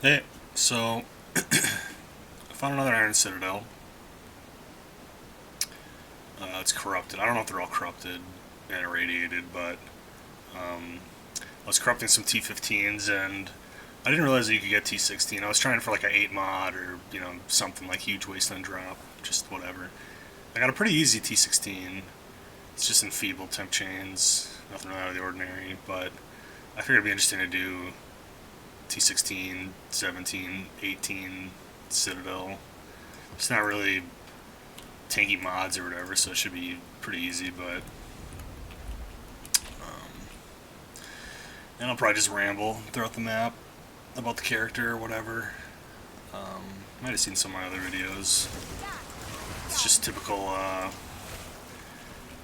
Hey, so I found another Iron Citadel. It's corrupted. I don't know if they're all corrupted and irradiated, but I was corrupting some T15s and I didn't realize that you could get T16. I was trying for like an 8 mod or, something like huge wasteland drop, just whatever. I got a pretty easy T16. It's just enfeebled temp chains, nothing really out of the ordinary, but I figured it'd be interesting to do T16, 17, 18 Citadel. It's not really tanky mods or whatever, so it should be pretty easy, but and I'll probably just ramble throughout the map about the character or whatever. Might have seen some of my other videos. It's just typical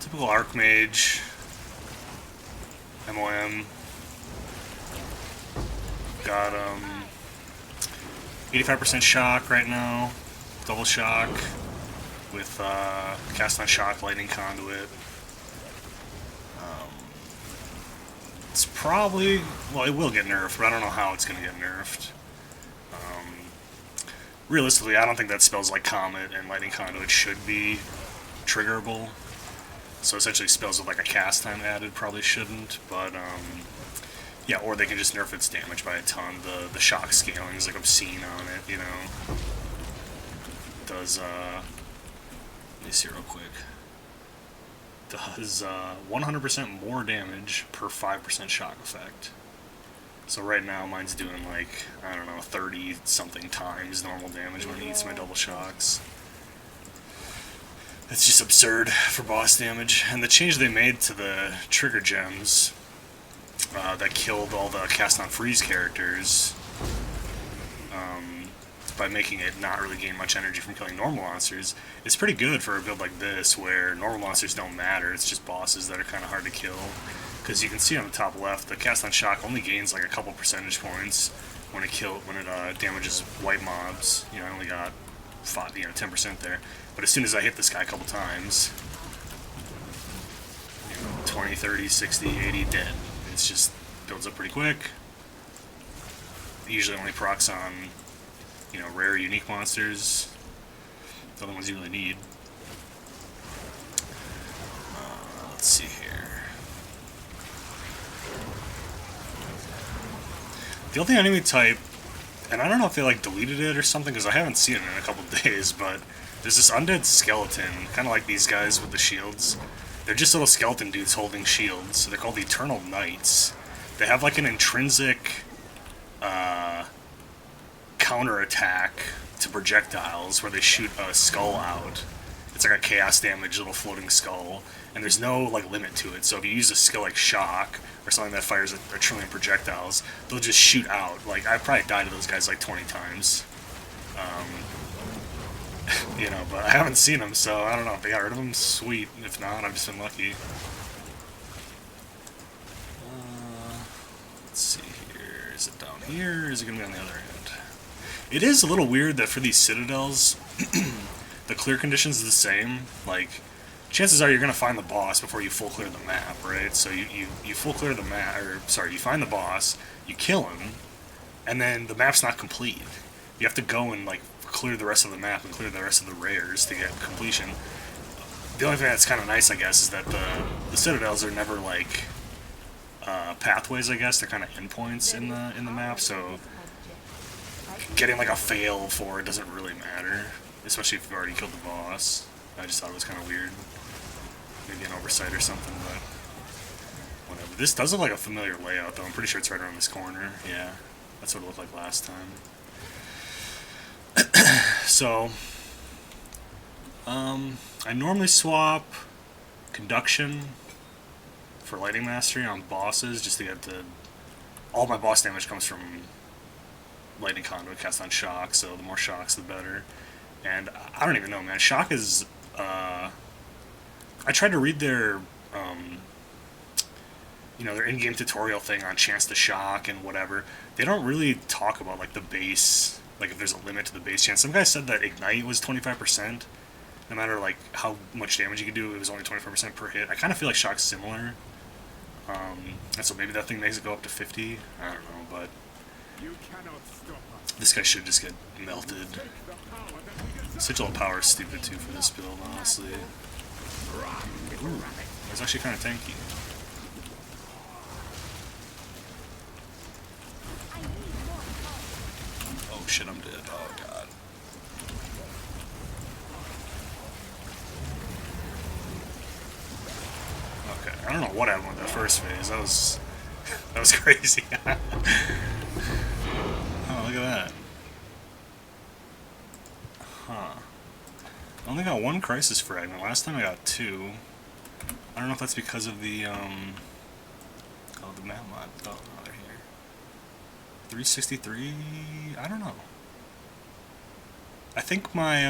archmage, MoM. Got 85% shock right now, double shock with cast on shock lightning conduit. It's probably, well, it will get nerfed, but I don't know how it's going to get nerfed. Realistically, I don't think that spells like Comet and Lightning Conduit should be triggerable. So essentially spells with like a cast time added probably shouldn't, but yeah, or they can just nerf its damage by a ton. The shock scaling is like obscene on it, you know. It does, let me see real quick. Does 100% more damage per 5% shock effect. So right now mine's doing like, I don't know, 30 something times normal damage when it eats my double shocks. It's just absurd for boss damage. And the change they made to the trigger gems that killed all the cast on freeze characters by making it not really gain much energy from killing normal monsters, it's pretty good for a build like this where normal monsters don't matter, it's just bosses that are kind of hard to kill. Because you can see on the top left, the cast on shock only gains like a couple percentage points when it damages white mobs. You know, I only got 10% there. But as soon as I hit this guy a couple times, 20, 30, 60, 80, dead. It's just builds up pretty quick. It usually only procs on, rare unique monsters. The only ones you really need. Let's see here. The only enemy type, and I don't know if they like deleted it or something because I haven't seen it in a couple days, but there's this undead skeleton, kind of like these guys with the shields. They're just little skeleton dudes holding shields. So they're called the Eternal Knights. They have like an intrinsic counter-attack to projectiles where they shoot a skull out. It's like a chaos damage little floating skull, and there's no like limit to it. So if you use a skill like shock or something that fires a trillion projectiles, they'll just shoot out. Like I probably died to those guys like 20 times. But I haven't seen them, so I don't know if they got rid of them. Sweet. If not, I've just been lucky. Let's see here. Is it down here, or is it gonna be on the other end? It is a little weird that for these citadels, the clear conditions is the same. Like, chances are you're gonna find the boss before you full clear the map, right? So you full clear the map, you find the boss, you kill him, and then the map's not complete. You have to go and like clear the rest of the map and clear the rest of the rares to get completion. The only thing that's kind of nice, I guess, is that the citadels are never like pathways. I guess they're kind of endpoints in the map, so getting like a fail for it doesn't really matter, especially if you've already killed the boss. I just thought it was kind of weird, maybe an oversight or something, but whatever. This does look like a familiar layout, though. I'm pretty sure it's right around this corner. Yeah, that's what it looked like last time. So, I normally swap Conduction for Lightning Mastery on bosses just to get all my boss damage comes from Lightning Conduit, cast on shock, so the more shocks the better. And I don't even know, man. Shock is, I tried to read their, their in-game tutorial thing on chance to shock and whatever. They don't really talk about, like, the base, like, if there's a limit to the base chance. Some guy said that Ignite was 25%. No matter, like, how much damage you could do, it was only 25% per hit. I kind of feel like Shock's similar. And so maybe that thing makes it go up to 50. I don't know, but This guy should just get melted. Citadel power is stupid too for this build, honestly. Ooh, it's actually kind of tanky. Oh shit, I'm dead. Oh god. Okay, I don't know what happened with that first phase. That was crazy. Oh, look at that. Huh. I only got one crisis fragment. Last time I got two. I don't know if that's because of the oh, the map mod. Oh, no, they're here. 363. I don't know. I think my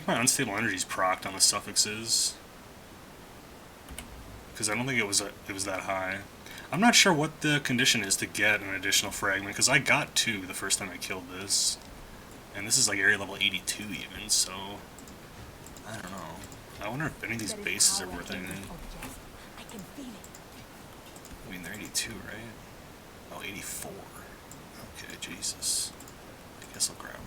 unstable energy's procced on the suffixes, because I don't think it was that high. I'm not sure what the condition is to get an additional fragment, because I got two the first time I killed this, and this is like area level 82 even. So I don't know. I wonder if any of these bases are worth anything. I mean, they're 82, right? Oh, 84. Okay, Jesus. I guess I'll grab them.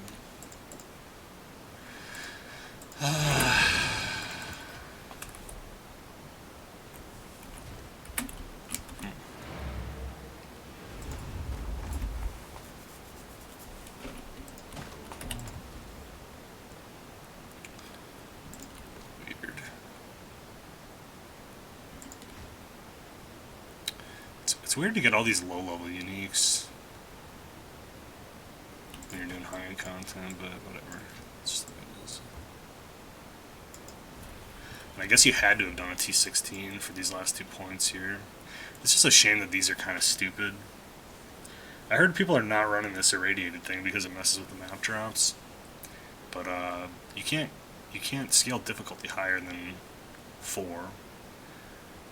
Weird. It's weird to get all these low-level uniques when you're doing high-end content, but whatever. It's just the way it is. And I guess you had to have done a T16 for these last 2 points here. It's just a shame that these are kind of stupid. I heard people are not running this irradiated thing because it messes with the map drops. But you can't scale difficulty higher than 4.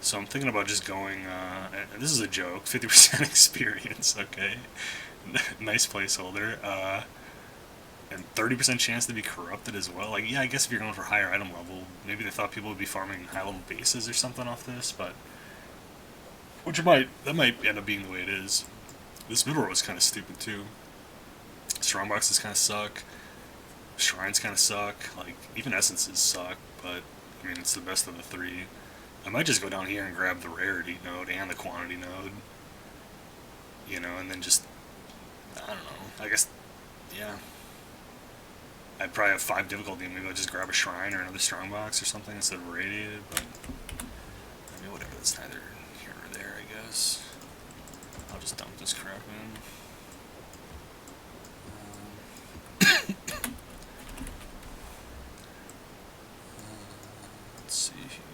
So I'm thinking about just going, and this is a joke, 50% experience, okay? Nice placeholder. And 30% chance to be corrupted as well. Like, yeah, I guess if you're going for higher item level, maybe they thought people would be farming high-level bases or something off this, but... that might end up being the way it is. This middle row is kind of stupid, too. Strongboxes kind of suck. Shrines kind of suck. Like, even essences suck, but, I mean, it's the best of the 3. I might just go down here and grab the rarity node and the quantity node. You know, and then just... I don't know. I guess... yeah. I'd probably have 5 difficulty, and maybe I'll just grab a shrine or another strongbox or something instead of radiated, but... I mean, whatever, that's neither here nor there, I guess. I'll just dump this crap in. Let's see here.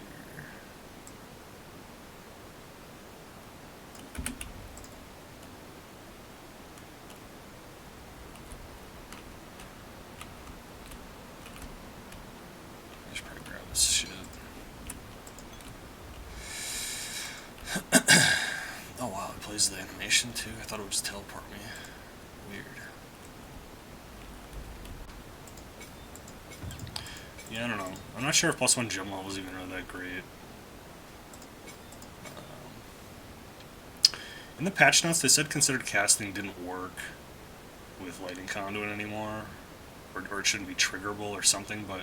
I should probably grab this shit. Oh wow, it plays the animation too? I thought it would just teleport me. Weird. Yeah, I don't know. I'm not sure if +1 gem level is even really that great. In the patch notes, they said considered casting didn't work with lightning conduit anymore, or it shouldn't be triggerable or something, but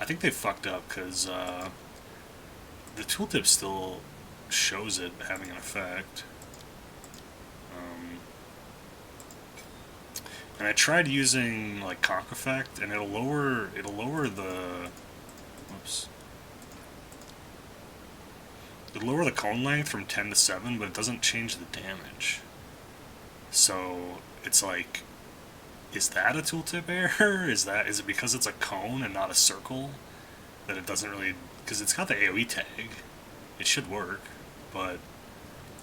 I think they fucked up, because the tooltip still shows it having an effect. And I tried using like conk effect, and it'll lower the it'll lower the cone length from 10 to 7, but it doesn't change the damage. So it's like, is that a tooltip error? Is it because it's a cone and not a circle that it doesn't really? Because it's got the AOE tag, it should work, but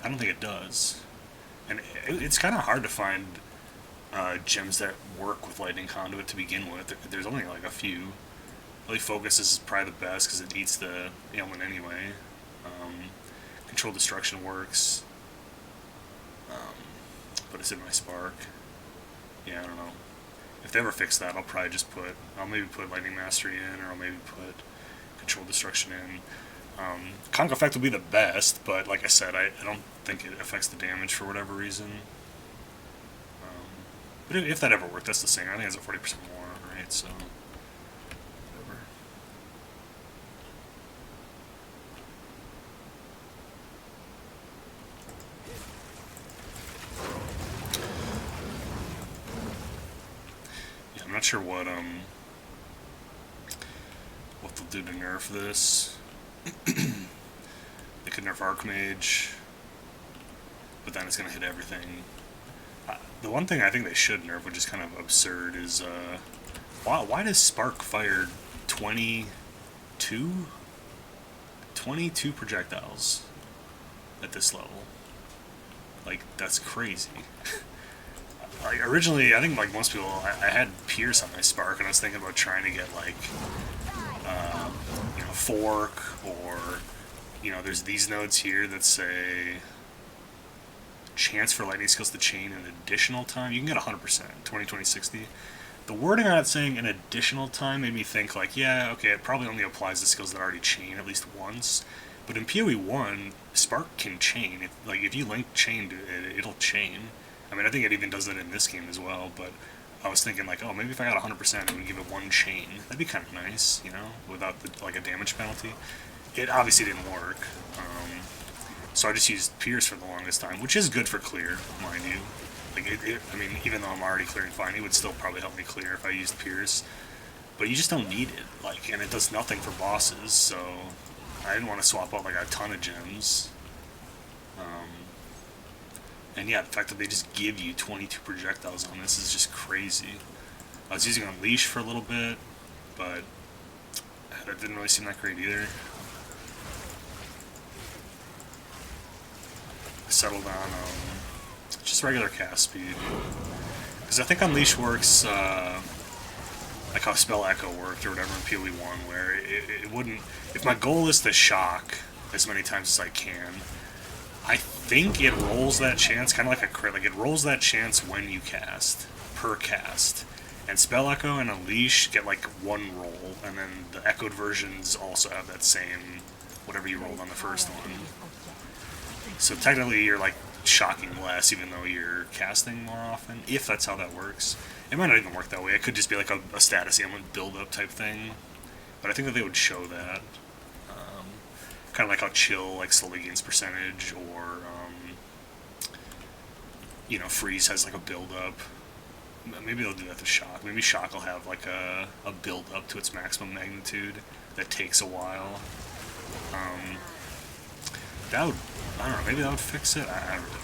I don't think it does. And it's kind of hard to find gems that work with lightning conduit to begin with. There's only like a few. Really Focus is probably the best because it eats the ailment anyway. Control Destruction works, but it's in my Spark. Yeah, I don't know. If they ever fix that, I'll maybe put Lightning Mastery in, or I'll maybe put Control Destruction in. Conk effect will be the best, but like I said, I don't think it affects the damage for whatever reason. But if that ever worked, that's the same. I think it's a 40% more, right? So, whatever. Yeah, I'm not sure what they'll do to nerf this. They could nerf archmage, but then it's gonna hit everything. The one thing I think they should nerf, which is kind of absurd, is why does Spark fire 22 projectiles at this level? Like, that's crazy. Like, originally, I think like most people, I had Pierce on my Spark, and I was thinking about trying to get like fork, or there's these nodes here that say chance for lightning skills to chain an additional time. You can get 100%, 20, 20, 60. The wording on it saying an additional time made me think like, yeah, okay, it probably only applies to skills that already chain at least once. But in PoE 1, Spark can chain. If you link chain to it, it'll chain. I mean, I think it even does that in this game as well, but I was thinking like, oh, maybe if I got 100%, it would give it one chain. That'd be kind of nice, without a damage penalty. It obviously didn't work. So I just used Pierce for the longest time, which is good for clear, mind you. I mean, even though I'm already clearing fine, it would still probably help me clear if I used Pierce. But you just don't need it, and it does nothing for bosses, so I didn't want to swap out a ton of gems. And yeah, the fact that they just give you 22 projectiles on this is just crazy. I was using Unleash for a little bit, but that didn't really seem that great either. I settled on just regular cast speed, because I think Unleash works like how Spell Echo worked or whatever in PoE 1, where it wouldn't. If my goal is to shock as many times as I can, I think it rolls that chance, kind of like a crit. Like, it rolls that chance when you cast, per cast. And Spell Echo and Unleash get one roll, and then the echoed versions also have that same whatever you rolled on the first one. So technically you're shocking less, even though you're casting more often, if that's how that works. It might not even work that way. It could just be a status ailment build-up type thing. But I think that they would show that. Kind of like how Chill slowly gains percentage, or Freeze has a build-up. Maybe they'll do that to Shock. Maybe Shock will have a build-up to its maximum magnitude that takes a while. That would, I don't know, maybe that would fix it? I really don't know.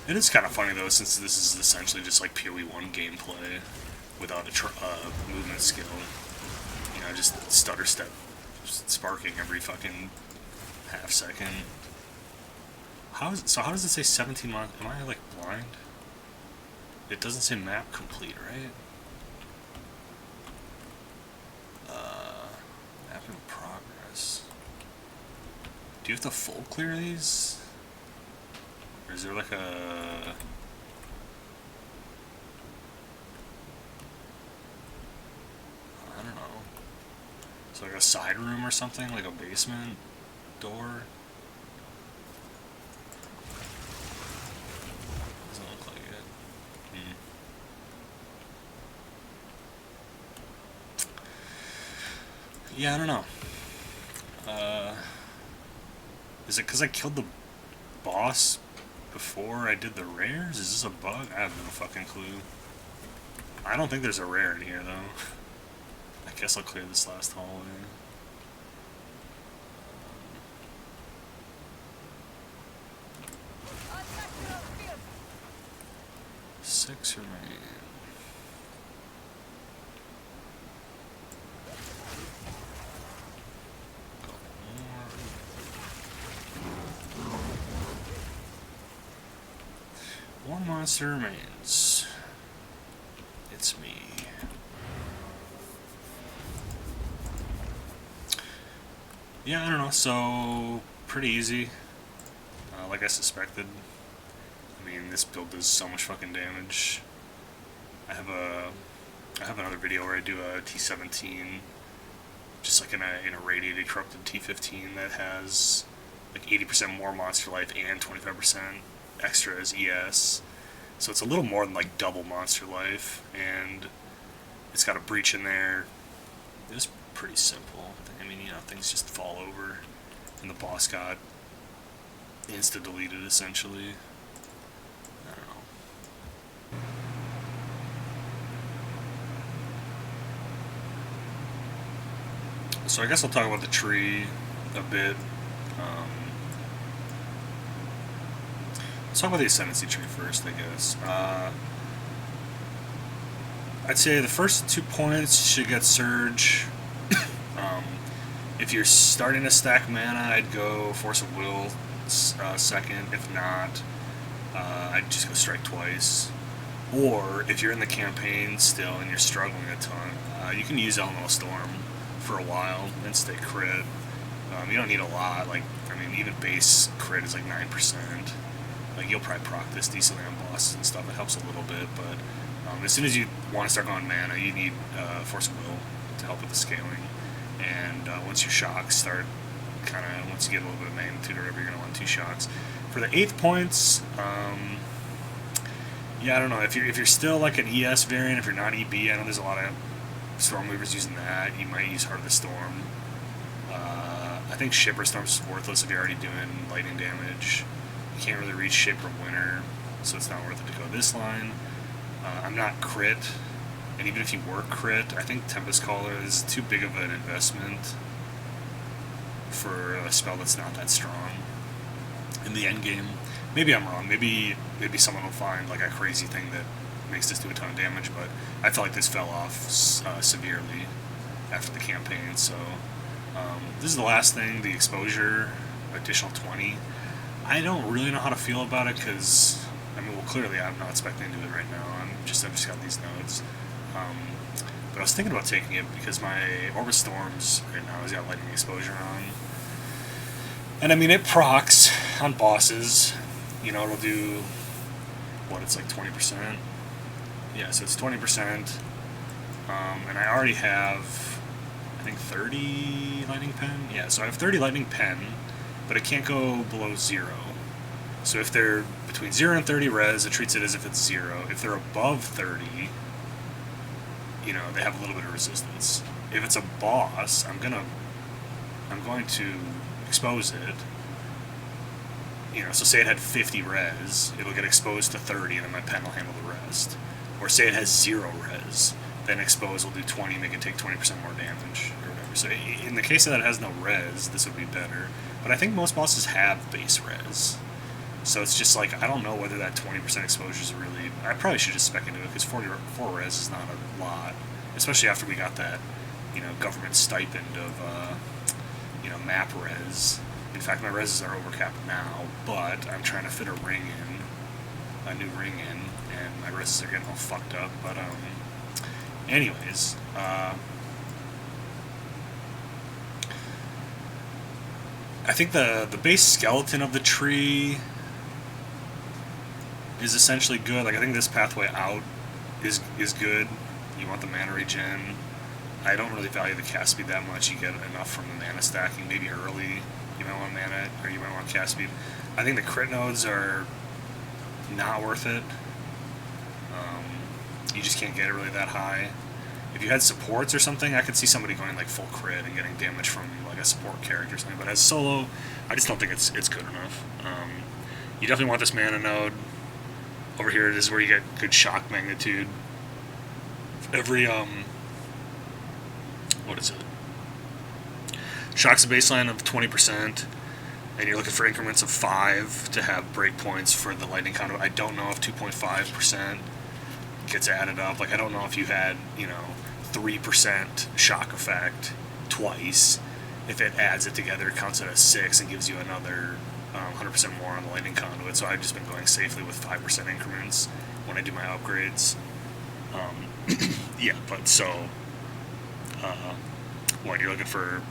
It is kind of funny though, since this is essentially just PoE 1 gameplay without a movement skill. Just stutter step sparking every fucking half second. How does it say 17 months? Am I blind? It doesn't say map complete, right? Map in progress. Do you have to full clear these? Or is there a... I don't know. So a side room or something? Like a basement door? Doesn't look like it. Yeah, I don't know. Is it because I killed the boss before I did the rares? Is this a bug? I have no fucking clue. I don't think there's a rare in here, though. I guess I'll clear this last hallway. Six remain. Couple more. One monster remains. It's me. Yeah, I don't know, so pretty easy, like I suspected. I mean, this build does so much fucking damage. I have another video where I do a T17, just like in a radiated corrupted T15 that has like 80% more monster life and 25% extra as ES. So it's a little more than like double monster life, and it's got a breach in there. It was pretty simple. I mean, you know, things just fall over, and the boss got insta-deleted essentially. I don't know. So I guess I'll talk about the tree a bit. Let's talk about the Ascendancy tree first, I guess. I'd say the first 2 points should get Surge. If you're starting to stack mana, I'd go Force of Will second. If not, I'd just go Strike twice. Or, if you're in the campaign still and you're struggling a ton, you can use Elemental Storm for a while and stay crit. You don't need a lot. Like, I mean, even base crit is like 9%. Like, you'll probably proc this decently on bosses and stuff. It helps a little bit, but as soon as you want to start going mana, you need Force of Will to help with the scaling. And once your shocks start, kind of, once you get a little bit of magnitude or whatever, you're going to want 2 shocks. For the 8th points, yeah, I don't know. If you're still like an ES variant, if you're not EB, I know there's a lot of Stormweavers using that. You might use Heart of the Storm. I think Shipper Storm's worthless if you're already doing lightning damage. You can't really reach Shaper Winter, so it's not worth it to go this line. I'm not crit, and even if you were crit, I think Tempest Caller is too big of an investment for a spell that's not that strong in the end game. Maybe I'm wrong. Maybe someone will find like a crazy thing that makes this do a ton of damage, but I felt like this fell off severely after the campaign. So this is the last thing, the exposure, additional 20. I don't really know how to feel about it because, I mean, well, clearly I'm not expecting to do it right now. I've just got these nodes. But I was thinking about taking it because my Orbit Storms right now has got lightning exposure on. And I mean, it procs on bosses. You know, it'll do, what, it's like 20%? Yeah, so it's 20%. And I already have, I think, 30 Lightning Pen? Yeah, so I have 30 Lightning Pen, but it can't go below 0. So if they're between 0 and 30 res, it treats it as if it's 0. If they're above 30, you know, they have a little bit of resistance. If it's a boss, I'm going to expose it. You know, so say it had 50 res, it'll get exposed to 30, and then my pen will handle the rest. Or say it has 0 res, then expose will do 20, make it take 20% more damage, or whatever. So in the case that it has no res, this would be better. But I think most bosses have base res. So it's just like, I don't know whether that 20% exposure is really... I probably should just spec into it, because 4 res is not a lot. Especially after we got that, you know, government stipend of, you know, map res. In fact, my reses are overcapped now, but I'm trying to fit a new ring in, and my reses are getting all fucked up. But, anyways, I think the base skeleton of the tree is essentially good. Like, I think this pathway out is good. You want the mana regen. I don't really value the cast speed that much. You get enough from the mana stacking. Maybe early you might want mana, or you might want cast speed. I think the crit nodes are not worth it. You just can't get it really that high. If you had supports or something, I could see somebody going like full crit and getting damage from like a support character or something. But as solo, I just don't think it's good enough. You definitely want this mana node. Over here, this is where you get good shock magnitude. Every what is it? Shock's a baseline of 20%, and you're looking for increments of 5 to have breakpoints for the lightning counter. I don't know if 2.5% gets added up. Like, I don't know if you had, you know, 3% shock effect twice. If it adds it together, it counts it as 6 and gives you another 100% more on the lightning conduit, so I've just been going safely with 5% increments when I do my upgrades. Yeah, but so, what, you're looking for,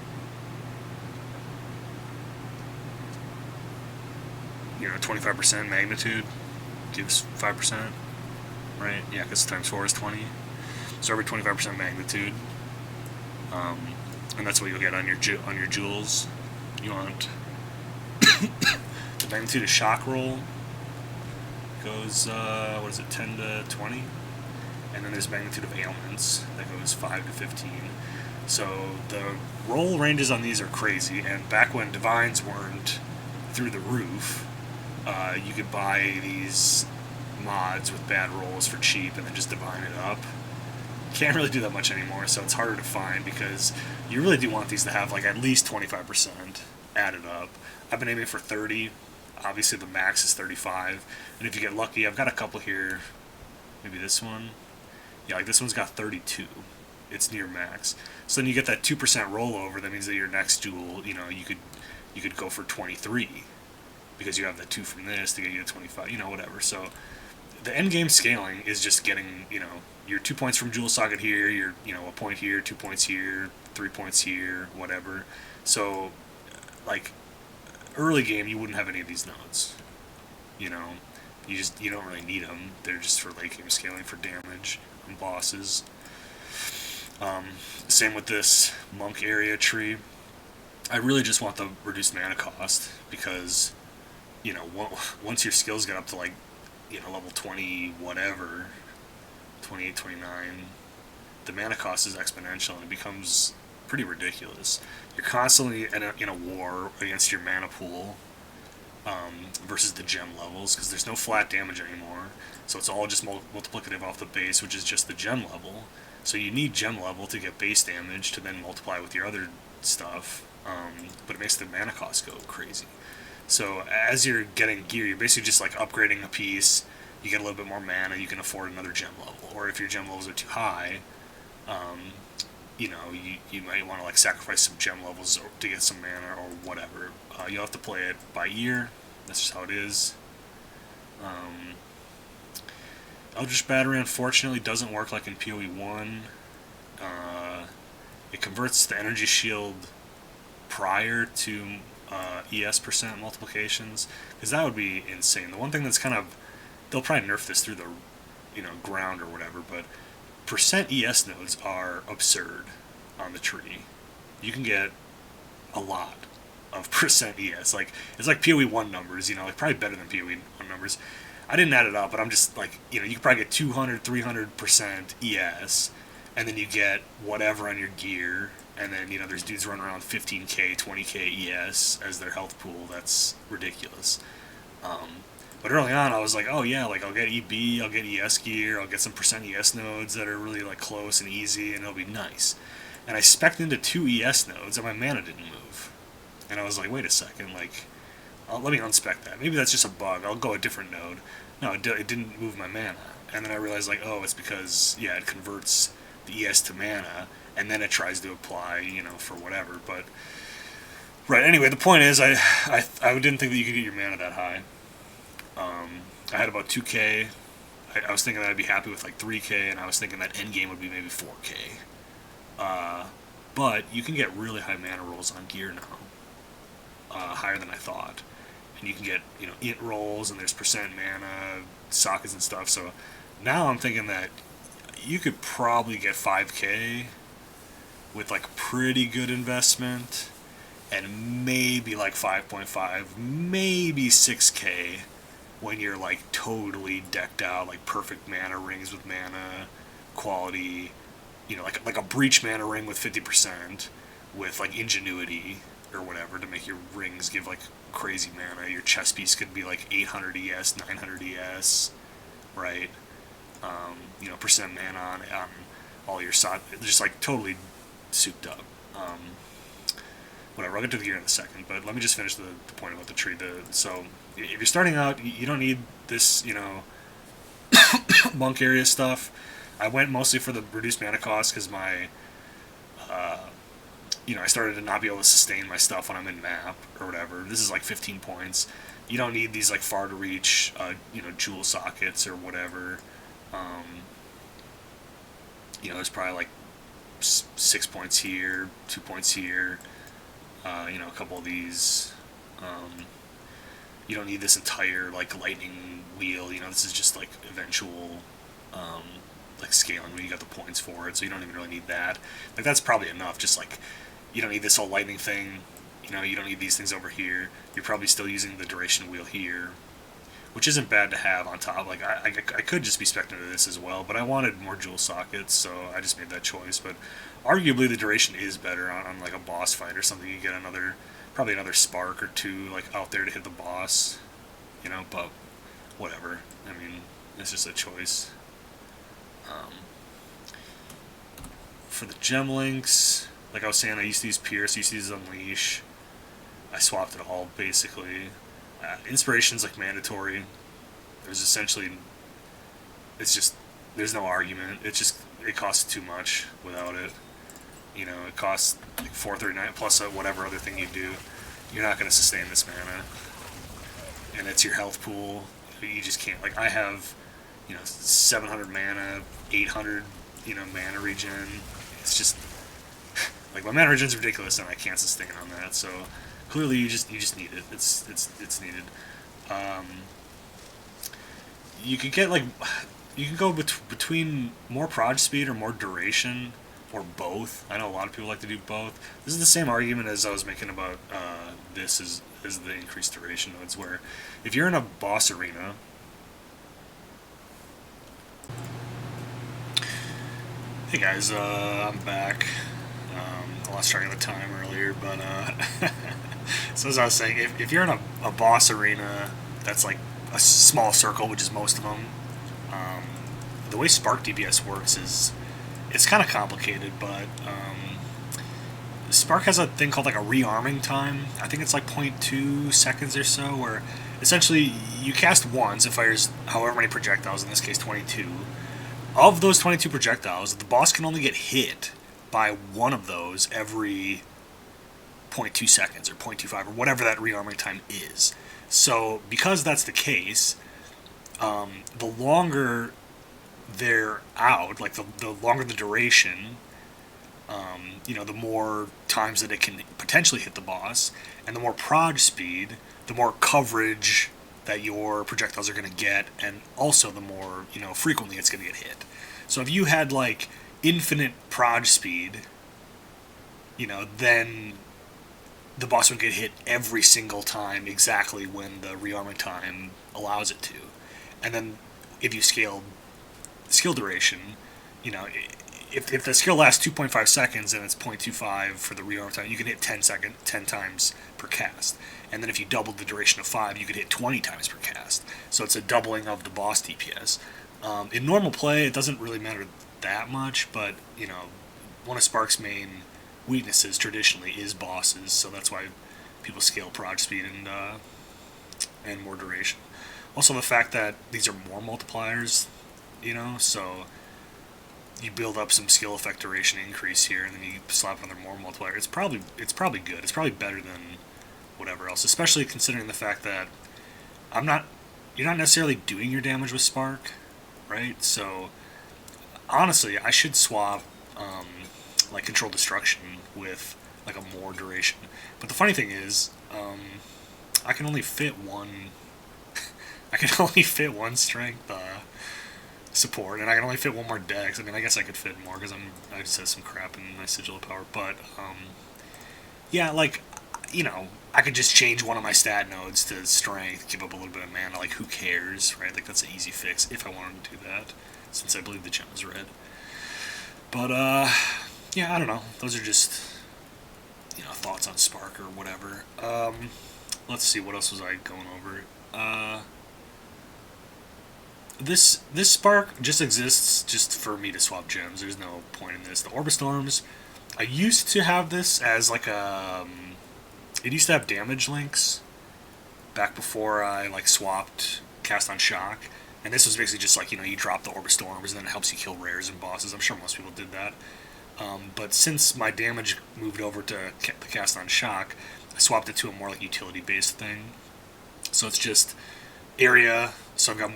25% magnitude gives 5%, right? Yeah, because times 4 is 20. So every 25% magnitude, and that's what you'll get on your jewels. You want the magnitude of shock roll goes, 10 to 20? And then there's magnitude of ailments that goes 5 to 15. So the roll ranges on these are crazy, and back when divines weren't through the roof, you could buy these mods with bad rolls for cheap and then just divine it up. Can't really do that much anymore, so it's harder to find because you really do want these to have like at least 25% added up. I've been aiming for 30. Obviously the max is 35, and if you get lucky, I've got a couple here. Maybe this one. Yeah, like this one's got 32. It's near max. So then you get that 2% rollover. That means that your next jewel, you could go for 23 because you have that 2 from this to get you to 25. Whatever. So the end game scaling is just getting your 2 points from jewel socket here, your a point here, 2 points here, 3 points here, whatever. So like early game, you wouldn't have any of these nodes. You don't really need them. They're just for late game scaling for damage and bosses. Same with this monk area tree. I really just want the reduced mana cost because, once your skills get up to like, level 20 whatever, 28, 29, the mana cost is exponential and it becomes pretty ridiculous. You're constantly in a war against your mana pool. Versus the gem levels, because there's no flat damage anymore, so it's all just multiplicative off the base, which is just the gem level. So you need gem level to get base damage to then multiply with your other stuff, but it makes the mana cost go crazy. So as you're getting gear, you're basically just like upgrading a piece, you get a little bit more mana, you can afford another gem level. Or if your gem levels are too high, you might want to like sacrifice some gem levels to get some mana or whatever. You'll have to play it by ear. That's just how it is. Eldritch Battery unfortunately doesn't work like in PoE 1. It converts the energy shield prior to ES percent multiplications, because that would be insane. The one thing that's they'll probably nerf this through the ground or whatever, but percent ES nodes are absurd on the tree. You can get a lot of percent ES. Like, it's like PoE 1 numbers, like probably better than PoE 1 numbers. I didn't add it up, but I'm just like, you could probably get 200, 300% ES, and then you get whatever on your gear, and then, there's dudes running around 15k, 20k ES as their health pool. That's ridiculous. But early on, I was like, oh yeah, like I'll get EB, I'll get ES gear, I'll get some percent ES nodes that are really like close and easy, and it'll be nice. And I spec'd into 2 ES nodes, and my mana didn't move. And I was like, wait a second, like, let me unspec that. Maybe that's just a bug. I'll go a different node. No, it didn't move my mana. And then I realized, like, oh, it's because, it converts the ES to mana, and then it tries to apply, for whatever. But, right, anyway, the point is, I didn't think that you could get your mana that high. I had about 2k. I was thinking that I'd be happy with, like, 3k, and I was thinking that endgame would be maybe 4k. But you can get really high mana rolls on gear now. Higher than I thought. And you can get, int rolls, and there's percent mana, sockets and stuff. So now I'm thinking that you could probably get 5k with like pretty good investment, and maybe like 5.5, maybe 6k when you're like totally decked out, like perfect mana rings with mana quality, like a breach mana ring with 50% with like ingenuity or whatever to make your rings give like crazy mana. Your chess piece could be like 800 ES, 900 ES, right? Percent mana on all your just like totally souped up. Whatever, I'll get to the gear in a second, but let me just finish the point about the tree. So if you're starting out, you don't need this, monk area stuff. I went mostly for the reduced mana cost because my you know, I started to not be able to sustain my stuff when I'm in map or whatever. This is like 15 points. You don't need these like far to reach, you know, jewel sockets or whatever. You know, there's probably like 6 points here, 2 points here. You know, a couple of these. You don't need this entire like lightning wheel. You know, this is just like eventual like scaling when you got the points for it, so you don't even really need that. Like that's probably enough. Just like you don't need this whole lightning thing. You know, you don't need these things over here. You're probably still using the duration wheel here, which isn't bad to have on top. Like I could just be spec'ing into this as well, but I wanted more jewel sockets, so I just made that choice. But arguably the duration is better on like a boss fight or something. You get probably another spark or two like out there to hit the boss, you know. But whatever. I mean, it's just a choice. For the gem links, like I was saying, I used to use Pierce, I used to use Unleash. I swapped it all basically. Inspiration's like mandatory. There's essentially, it's just, there's no argument. It costs too much without it. You know, it costs like 439 plus whatever other thing you do. You're not going to sustain this mana. And it's your health pool. You just can't, like I have, you know, 700 mana, 800, you know, mana regen. It's just, like my mana regen's ridiculous and I can't sustain on that, so clearly you just need it. It's needed. You could get like, you can go between more proj speed or more duration, or both. I know a lot of people like to do both. This is the same argument as I was making about this is the increased duration nodes, where if you're in a boss arena, hey guys, I'm back. I lost track of the time earlier, but so as I was saying, if you're in a boss arena that's like a small circle, which is most of them, the way Spark DPS works is it's kind of complicated, but Spark has a thing called like a rearming time. I think it's like 0.2 seconds or so, where essentially you cast once, it fires however many projectiles, in this case 22. Of those 22 projectiles, the boss can only get hit by one of those every 0.2 seconds or 0.25 or whatever that rearming time is. So because that's the case, the longer they're out, like the longer the duration, you know, the more times that it can potentially hit the boss, and the more proj speed, the more coverage that your projectiles are going to get, and also the more, you know, frequently it's going to get hit. So if you had like infinite proj speed, you know, then the boss would get hit every single time exactly when the rearming time allows it to. And then if you scaled skill duration, you know, if the skill lasts 2.5 seconds and it's 0.25 for the rearm time, you can hit 10 times per cast. And then if you doubled the duration of 5, you could hit 20 times per cast. So it's a doubling of the boss DPS. In normal play, it doesn't really matter that much, but, you know, one of Spark's main weaknesses traditionally is bosses, so that's why people scale proj speed and more duration. Also the fact that these are more multipliers, you know, so you build up some skill effect duration increase here, and then you slap another more multiplier. It's probably good. It's probably better than whatever else, especially considering the fact that you're not necessarily doing your damage with Spark, right? So honestly, I should swap like Control Destruction with like a more duration. But the funny thing is, I can only fit one. I can only fit one strength support, and I can only fit one more dex. I mean, I guess I could fit more because I just have some crap in my Sigil of Power. But yeah, like, you know, I could just change one of my stat nodes to strength, give up a little bit of mana. Like, who cares, right? Like, that's an easy fix if I wanted to do that, since I believe the gem is red. But yeah, I don't know. Those are just, you know, thoughts on Spark or whatever. Let's see, what else was I going over? This Spark just exists just for me to swap gems. There's no point in this. The Orbistorms, I used to have this as like a... it used to have damage links back before I like swapped Cast on Shock. And this was basically just like, you know, you drop the Orbistorms and then it helps you kill rares and bosses. I'm sure most people did that. But since my damage moved over to the cast on shock, I swapped it to a more like utility-based thing. So it's just area, so I've got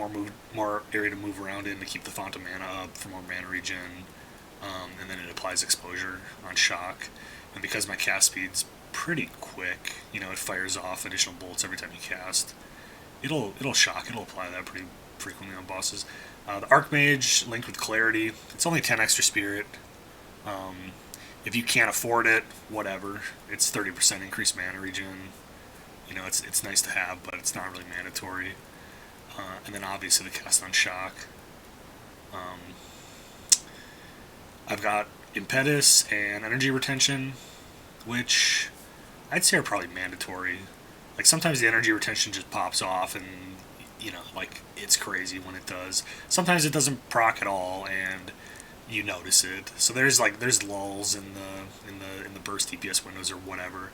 more area to move around in to keep the font of mana up for more mana regen, and then it applies exposure on shock. And because my cast speed's pretty quick, you know, it fires off additional bolts every time you cast. It'll shock. It'll apply that pretty frequently on bosses. The archmage linked with clarity. It's only 10 extra spirit. If you can't afford it, whatever. It's 30% increased mana regen. You know, it's nice to have, but it's not really mandatory. And then obviously the cast on shock. I've got impetus and energy retention, which I'd say are probably mandatory. Like sometimes the energy retention just pops off, and you know, like it's crazy when it does. Sometimes it doesn't proc at all, and you notice it. So there's lulls in the burst DPS windows or whatever.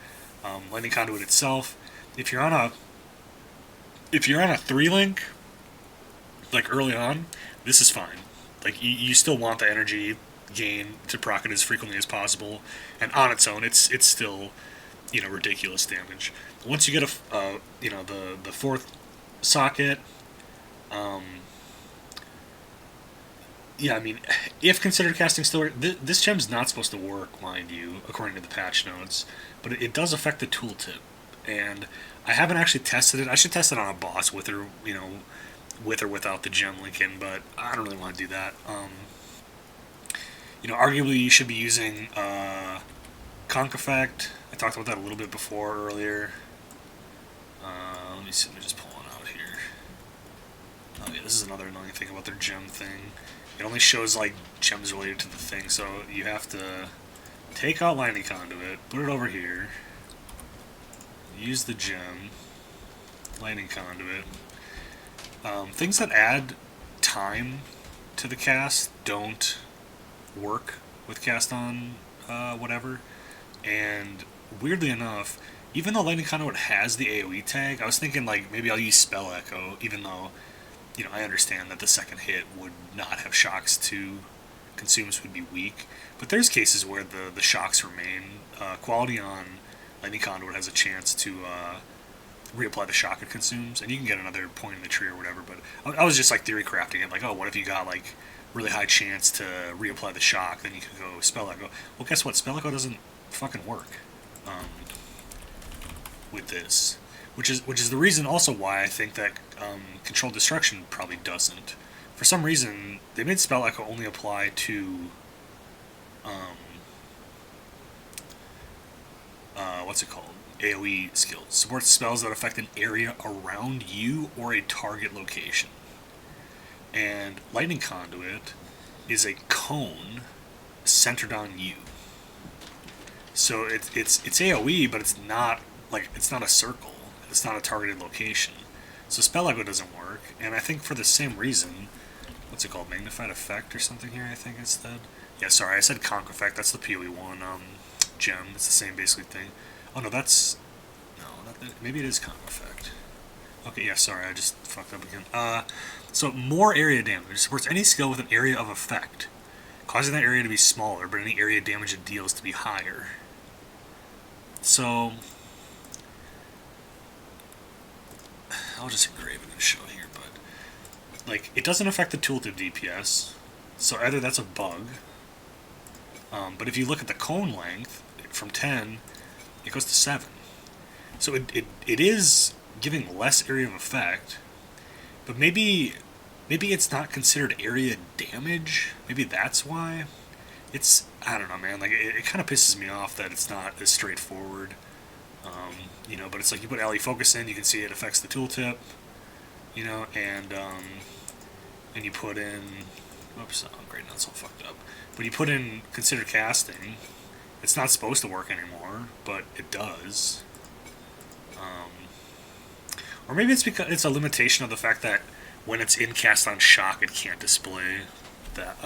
Lightning Conduit itself, if you're on a 3-link, like early on, this is fine. Like you still want the energy gain to proc it as frequently as possible, and on its own, it's still, you know, ridiculous damage. Once you get the fourth socket, yeah, I mean, if considered casting still, this gem's not supposed to work, mind you, according to the patch notes, but it does affect the tooltip, and I haven't actually tested it. I should test it on a boss with or without the gem link in, but I don't really want to do that. You know, arguably you should be using Conk Effect. I talked about that a little bit earlier. Let me see, let me just pull one out here. Oh yeah, this is another annoying thing about their gem thing. It only shows like gems related to the thing, so you have to take out Lightning Conduit, put it over here, use the gem, Lightning Conduit. Things that add time to the cast don't work with cast on whatever, and weirdly enough, even though Lightning Conduit has the AoE tag, I was thinking like maybe I'll use Spell Echo, even though, you know, I understand that the second hit would not have shocks to consumes, would be weak, but there's cases where the shocks remain. Quality on Lightning Conduit has a chance to reapply the shock it consumes, and you can get another point in the tree or whatever, but I was just like theory crafting it, like, oh, what if you got like really high chance to reapply the shock, then you could go Spell Echo. Well, guess what? Spell Echo doesn't fucking work with this, which is the reason also why I think that Controlled Destruction probably doesn't. For some reason, they made Spell Echo only apply to what's it called? AoE skills. Supports spells that affect an area around you or a target location. And Lightning Conduit is a cone centered on you. So it's AoE, but it's not a circle. It's not a targeted location. So Spell Echo doesn't work, and I think for the same reason, what's it called? Magnified Effect or something here, I think instead. Yeah, sorry, I said Conk Effect. That's the PoE one gem. It's the same basically thing. Oh no, maybe it is Conk Effect. Okay, yeah, sorry, I just fucked up again. So more area damage. Supports any skill with an area of effect, causing that area to be smaller, but any area damage it deals to be higher. So I'll just engrave it and show here, but like it doesn't affect the tooltip DPS, so either that's a bug. But if you look at the cone length from 10, it goes to 7. So it is giving less area of effect, but maybe it's not considered area damage. Maybe that's why. I don't know, man. Like it kind of pisses me off that it's not as straightforward. You know, but it's like you put LE focus in, you can see it affects the tooltip. You know, and you put in, oops, oh great, now it's all fucked up. But you put in consider casting. It's not supposed to work anymore, but it does. Or maybe it's because it's a limitation of the fact that when it's in cast on shock, it can't display that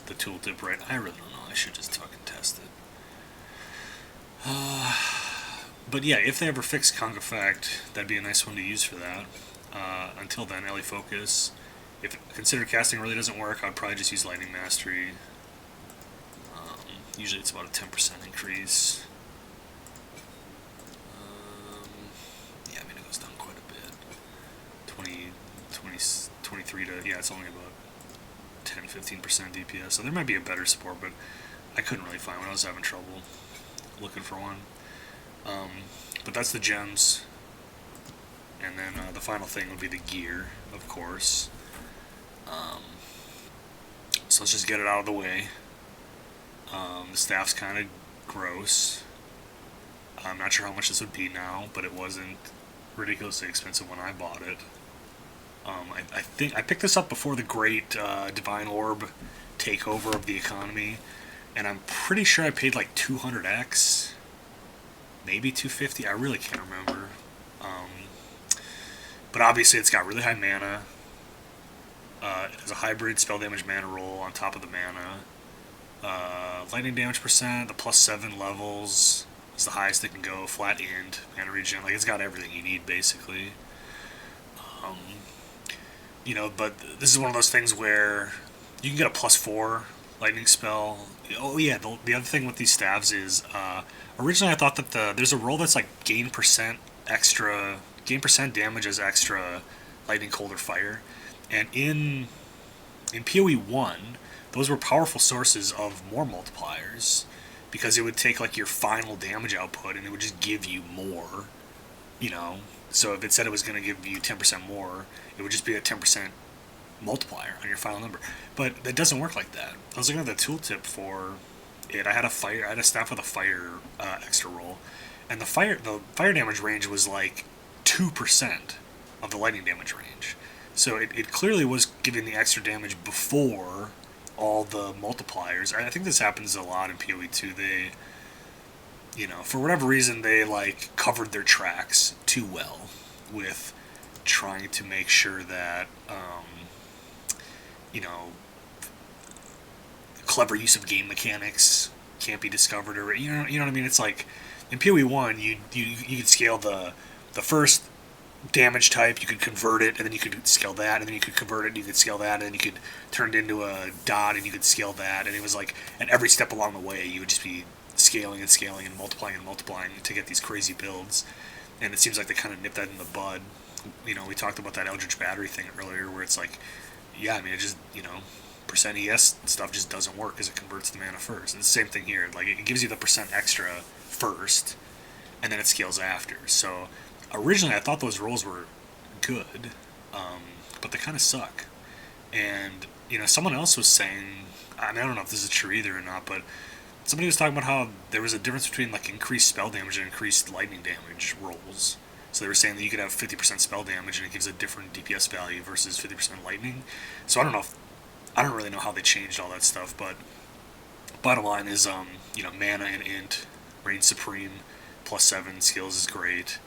the tooltip right. I really don't know. I should just fucking test it. But yeah, if they ever fix Conk Effect, that'd be a nice one to use for that. Until then, LE Focus. If consider casting really doesn't work, I'd probably just use Lightning Mastery. Usually it's about a 10% increase. Yeah, I mean, it goes down quite a bit. 20, 23 to, yeah, it's only about 10-15% DPS. So there might be a better support, but I couldn't really find one. I was having trouble looking for one. But that's the gems. And then the final thing would be the gear, of course. So let's just get it out of the way. The staff's kind of gross. I'm not sure how much this would be now, but it wasn't ridiculously expensive when I bought it. I think I picked this up before the great Divine Orb takeover of the economy, and I'm pretty sure I paid like 200x, maybe 250. I really can't remember. But obviously, it's got really high mana. It has a hybrid spell damage mana roll on top of the mana. Lightning damage percent, the +7 levels is the highest it can go. Flat end, mana regen, like it's got everything you need basically. You know, but this is one of those things where you can get a +4 lightning spell. Oh yeah, the other thing with these staves is originally I thought that there's a roll that's like gain percent damage as extra lightning, cold, or fire, and in PoE 1, those were powerful sources of more multipliers, because it would take like your final damage output and it would just give you more, you know. So if it said it was going to give you 10% more, it would just be a 10% multiplier on your final number. But it doesn't work like that. I was looking at the tooltip for it. I had a staff with a fire extra roll, and the fire damage range was like 2% of the lightning damage range. So it clearly was giving the extra damage before all the multipliers. I think this happens a lot in PoE 2. They, you know, for whatever reason, they like covered their tracks too well with trying to make sure that, you know, clever use of game mechanics can't be discovered, or you know what I mean. It's like in PoE 1, you could scale the first damage type, you could convert it, and then you could scale that, and then you could convert it, and you could scale that, and then you could turn it into a dot, and you could scale that, and it was like at every step along the way, you would just be scaling and scaling and multiplying to get these crazy builds. And it seems like they kind of nipped that in the bud. You know, we talked about that Eldritch Battery thing earlier, where it's like, yeah, I mean, it just, you know, percent ES stuff just doesn't work because it converts the mana first. And it's the same thing here. Like, it gives you the percent extra first, and then it scales after. So originally, I thought those rolls were good, but they kind of suck. And, you know, someone else was saying, I mean, I don't know if this is true either or not, but somebody was talking about how there was a difference between, like, increased spell damage and increased lightning damage rolls. So they were saying that you could have 50% spell damage and it gives a different DPS value versus 50% lightning. So I don't really know how they changed all that stuff, but bottom line is, you know, mana and int, reign supreme, +7 skills is great.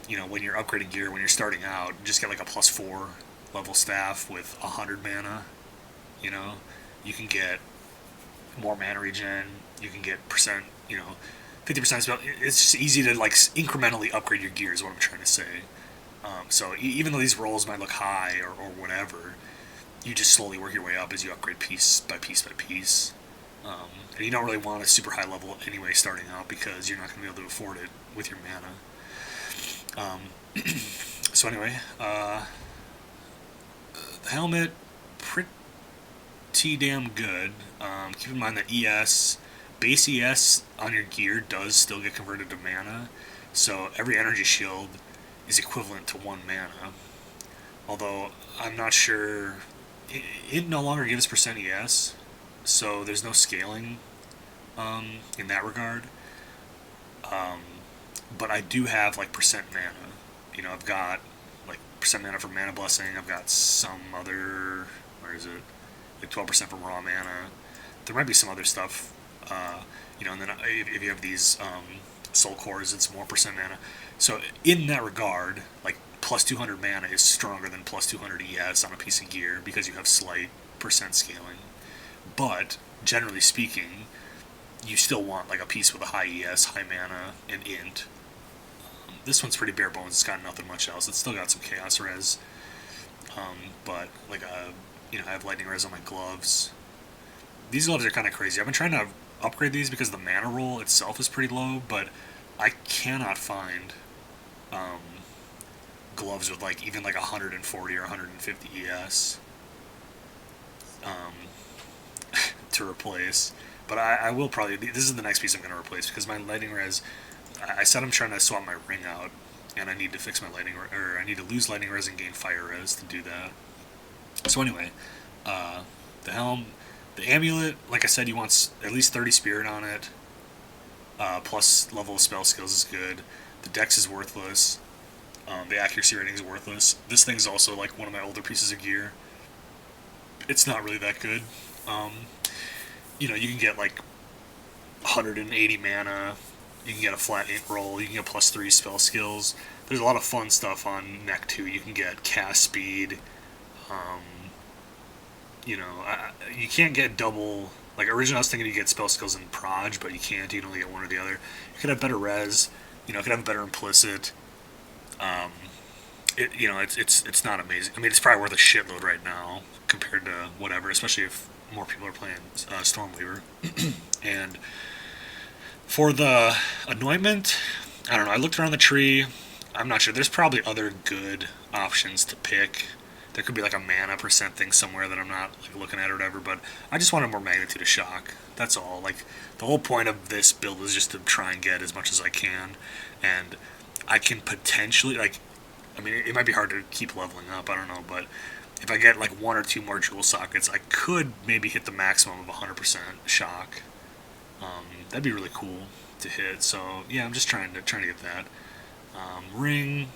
You know, when you're upgrading gear, when you're starting out, just get like a +4 level staff with 100 mana. You know, you can get more mana regen, you can get percent, you know, 50% spell. It's just easy to like incrementally upgrade your gear is what I'm trying to say. So even though these rolls might look high or whatever, you just slowly work your way up as you upgrade piece by piece by piece. And you don't really want a super high level anyway starting out, because you're not going to be able to afford it with your mana. So anyway, the helmet, pretty damn good. Keep in mind that base ES on your gear does still get converted to mana, so every energy shield is equivalent to 1 mana. Although I'm not sure, it no longer gives percent ES, so there's no scaling in that regard. But I do have like percent mana. You know, I've got like percent mana from Mana Blessing. I've got some other, where is it? Like 12% from raw mana. There might be some other stuff. You know, and then if you have these soul cores, it's more percent mana. So in that regard, like +200 mana is stronger than +200 ES on a piece of gear because you have slight percent scaling. But generally speaking, you still want like a piece with a high ES, high mana, and int. This one's pretty bare bones. It's got nothing much else. It's still got some chaos res, but like you know, I have lightning res on my gloves. these gloves are kind of crazy. I've been trying to upgrade these because the mana roll itself is pretty low, but I cannot find gloves with like even like 140 or 150 ES to replace. But I will probably, this is the next piece I'm going to replace, because my lighting res, I said I'm trying to swap my ring out, and I need to fix my lighting, or I need to lose lighting res and gain fire res to do that. So anyway, the helm, the amulet, like I said, you want at least 30 spirit on it, plus level of spell skills is good. The dex is worthless. The accuracy rating is worthless. This thing's also like one of my older pieces of gear. It's not really that good. You know, you can get like 180 mana, you can get a flat int roll, you can get +3 spell skills. There's a lot of fun stuff on neck 2. You can get cast speed. You know, you can't get double. Like originally I was thinking you get spell skills in proj, but you can't. You can only get one or the other. You could have better res. You know, it could have better implicit. You know, it's not amazing. I mean, it's probably worth a shitload right now compared to whatever, especially if more people are playing Stormweaver. And for the anointment, I don't know. I looked around the tree. I'm not sure. There's probably other good options to pick. There could be like a mana percent thing somewhere that I'm not like looking at or whatever, but I just wanted more magnitude of shock. That's all. Like the whole point of this build is just to try and get as much as I can, and I can potentially like, I mean, it might be hard to keep leveling up. I don't know, but if I get like 1 or 2 more jewel sockets, I could maybe hit the maximum of 100% shock. That'd be really cool to hit. So yeah, I'm just trying to get that. Ring.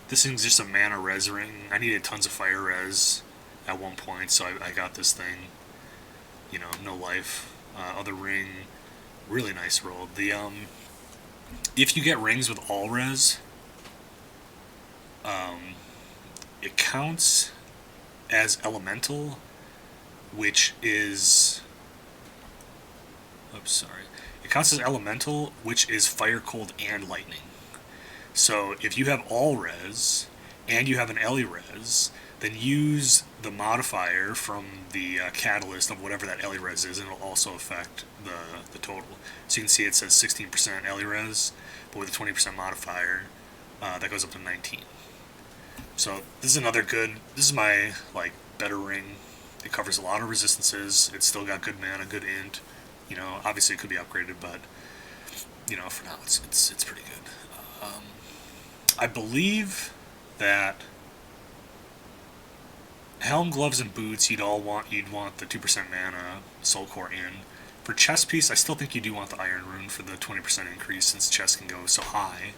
This thing's just a mana res ring. I needed tons of fire res at one point, so I got this thing. You know, no life. Other ring, really nice roll. The if you get rings with all res, it counts as elemental, which is. Oops, sorry. It counts as elemental, which is fire, cold, and lightning. So if you have all res and you have an ele res, then use the modifier from the catalyst of whatever that ele res is, and it'll also affect the total. So you can see it says 16% ele res, but with a 20% modifier, that goes up to 19. So this is another good. This is my like better ring. It covers a lot of resistances. It's still got good mana, good int. You know, obviously it could be upgraded, but you know, for now it's pretty good. I believe that helm, gloves, and boots you'd want the 2% mana soul core in. For chest piece, I still think you do want the iron rune for the 20% increase, since chest can go so high.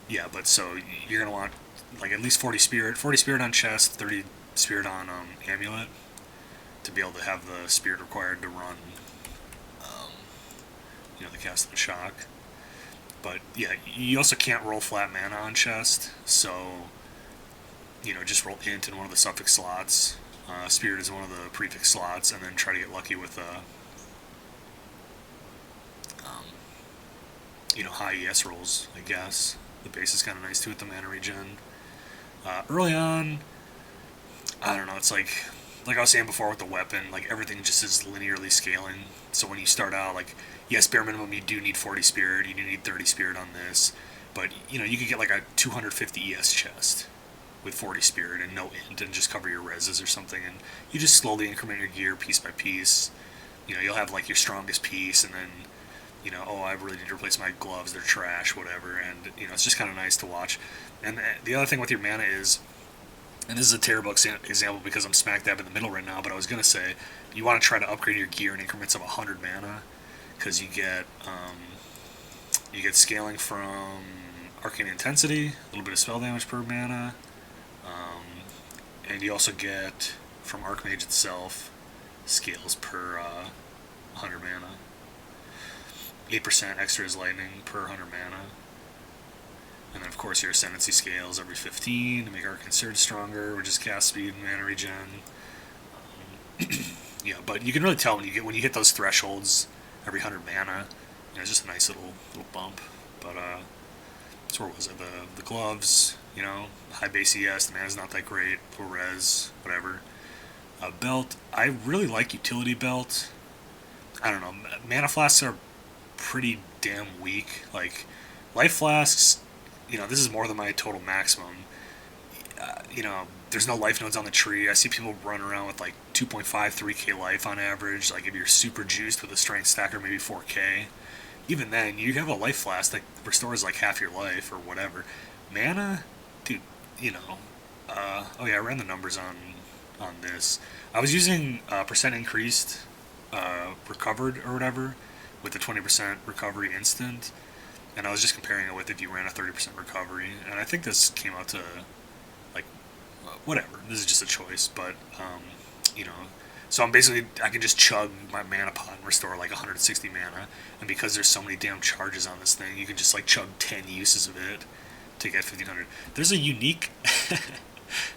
Yeah, but so you're gonna want like at least 40 spirit on chest, 30 spirit on amulet to be able to have the spirit required to run. You know, the cast and shock. But yeah, you also can't roll flat mana on chest, so you know, just roll int in one of the suffix slots. Spirit is one of the prefix slots, and then try to get lucky with you know, high ES rolls, I guess. The base is kind of nice too with the mana regen. Early on, I don't know, it's like I was saying before with the weapon, like everything just is linearly scaling. So when you start out, like, yes, bare minimum you do need 40 spirit, you do need 30 spirit on this, but you know, you could get like a 250 ES chest with 40 spirit and no int and just cover your reses or something, and you just slowly increment your gear piece by piece. You know, you'll have like your strongest piece, and then you know, oh, I really need to replace my gloves, they're trash, whatever, and you know, it's just kind of nice to watch. And the other thing with your mana is, and this is a terrible example because I'm smack dab in the middle right now, but I was going to say, you want to try to upgrade your gear in increments of 100 mana, because you get scaling from arcane intensity, a little bit of spell damage per mana, and you also get from archmage itself scales per 100 mana. 8% extra is lightning per 100 mana. And then, of course, your ascendancy scales every 15 to make Arcane Surge stronger, which is cast speed and mana regen. Yeah, but you can really tell when you hit those thresholds every 100 mana. You know, it's just a nice little bump. But so where was it? The gloves, you know, high base ES. The mana's not that great. Low res, whatever. Belt, I really like utility belt. I don't know, mana flasks are pretty damn weak. Like, life flasks, this is more than my total maximum. There's no life nodes on the tree. I see people run around with like 2.5, 3k life on average. Like, if you're super juiced with a strength stacker, maybe 4k. Even then, you have a life flask that restores like half your life or whatever. Mana, dude, oh yeah, I ran the numbers on this. I was using percent increased, recovered or whatever, with the 20% recovery instant, and I was just comparing it with if you ran a 30% recovery, and I think this came out to like whatever. This is just a choice, but so I can just chug my mana pot and restore like 160 mana, and because there's so many damn charges on this thing, you can just like chug 10 uses of it to get 1500. There's a unique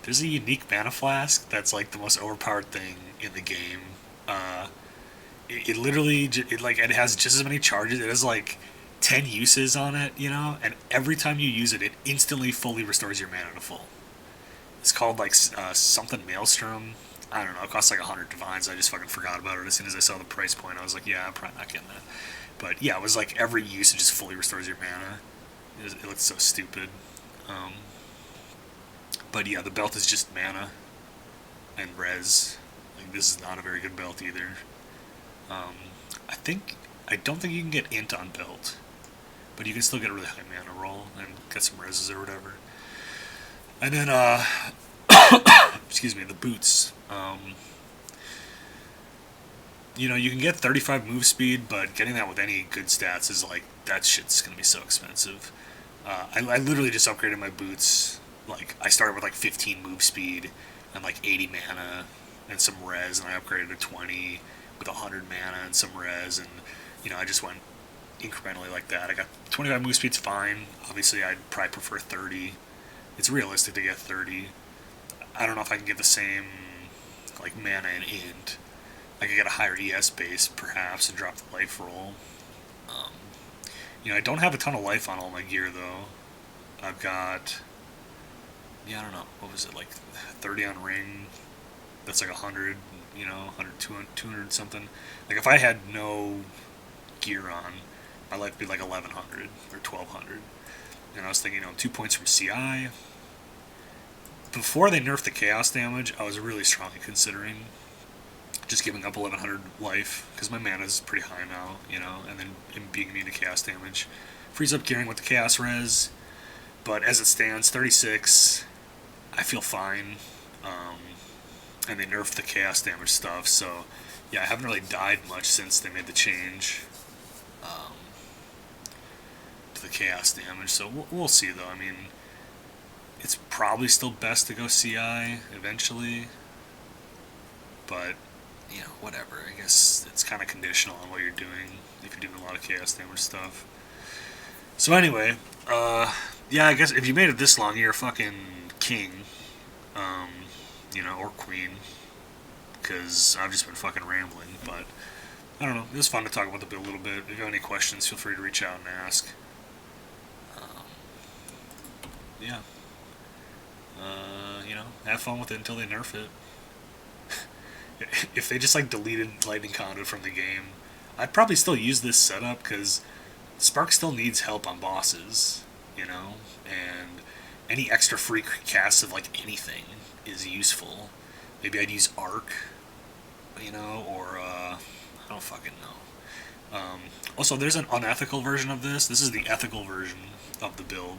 there's a unique mana flask that's like the most overpowered thing in the game. It literally it has just as many charges. It has like 10 uses on it, and every time you use it, it instantly fully restores your mana to full. It's called like something Maelstrom. I don't know. It costs like 100 divines. I just fucking forgot about it as soon as I saw the price point. I was like, yeah, I'm probably not getting that. But yeah, it was like every use it just fully restores your mana. It looks so stupid. But yeah, the belt is just mana and res. Like, this is not a very good belt either. I don't think you can get int on belt, but you can still get a really high mana roll and get some reses or whatever. And then, excuse me, the boots. You can get 35 move speed, but getting that with any good stats is like, that shit's gonna be so expensive. I literally just upgraded my boots. Like, I started with like 15 move speed and like 80 mana and some res, and I upgraded to 20 with 100 mana and some res, and I just went incrementally like that. I got 25 move speed's fine. Obviously, I'd probably prefer 30. It's realistic to get 30. I don't know if I can get the same like mana and int. I could get a higher ES base perhaps and drop the life roll. I don't have a ton of life on all my gear though. I've got, I don't know, what was it, like 30 on ring? That's like 100, 100, 200 something. Like, if I had no gear on, my life would be like 1100 or 1200. And I was thinking, 2 points from CI. Before they nerfed the chaos damage, I was really strongly considering just giving up 1100 life, because my mana is pretty high now, and then being immune to chaos damage. Frees up gearing with the chaos res, but as it stands, 36, I feel fine. And they nerfed the chaos damage stuff, so yeah, I haven't really died much since they made the change to the chaos damage, so we'll see though. I mean, it's probably still best to go CI eventually, but whatever. I guess it's kind of conditional on what you're doing if you're doing a lot of chaos damage stuff. So anyway, yeah, I guess if you made it this long, you're a fucking king, or queen, because I've just been fucking rambling, but I don't know, it was fun to talk about the build a little bit. If you have any questions, feel free to reach out and ask. Yeah. Have fun with it until they nerf it. If they just deleted Lightning Conduit from the game, I'd probably still use this setup, because Spark still needs help on bosses, and any extra free casts of anything is useful. Maybe I'd use Arc, or I don't fucking know. Also, there's an unethical version of this. This is the ethical version of the build,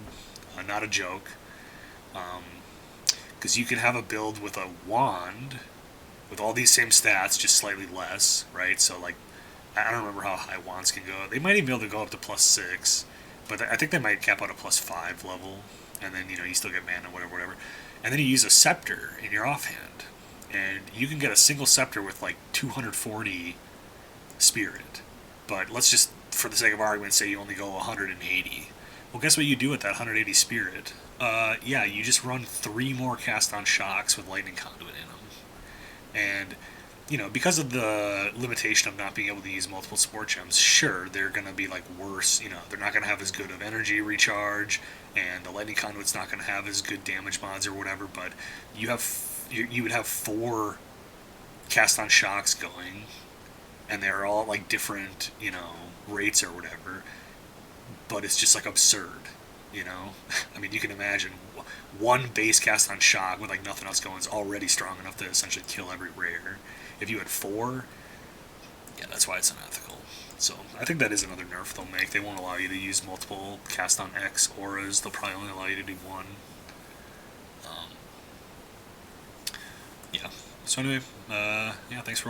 not a joke. Because you can have a build with a wand with all these same stats, just slightly less, right? So, I don't remember how high wands can go. They might even be able to go up to +6, but I think they might cap out a +5 level, and then, you still get mana, whatever. And then you use a scepter in your offhand, and you can get a single scepter with, 240 spirit. But let's just, for the sake of argument, say you only go 180. Well, guess what you do with that 180 spirit? Yeah, you just run 3 more cast on shocks with Lightning Conduit in them. And, because of the limitation of not being able to use multiple support gems, sure, they're going to be, worse. They're not going to have as good of energy recharge, and the Lightning Conduit's not going to have as good damage mods or whatever, but you would have 4 cast on shocks going, and they're all like different, rates or whatever, but it's just like absurd, I mean, you can imagine one base cast on shock with like nothing else going is already strong enough to essentially kill every rare. If you had 4, yeah, that's why it's unethical. So I think that is another nerf they'll make. They won't allow you to use multiple cast on X auras. They'll probably only allow you to do 1. Yeah. So anyway, yeah, thanks for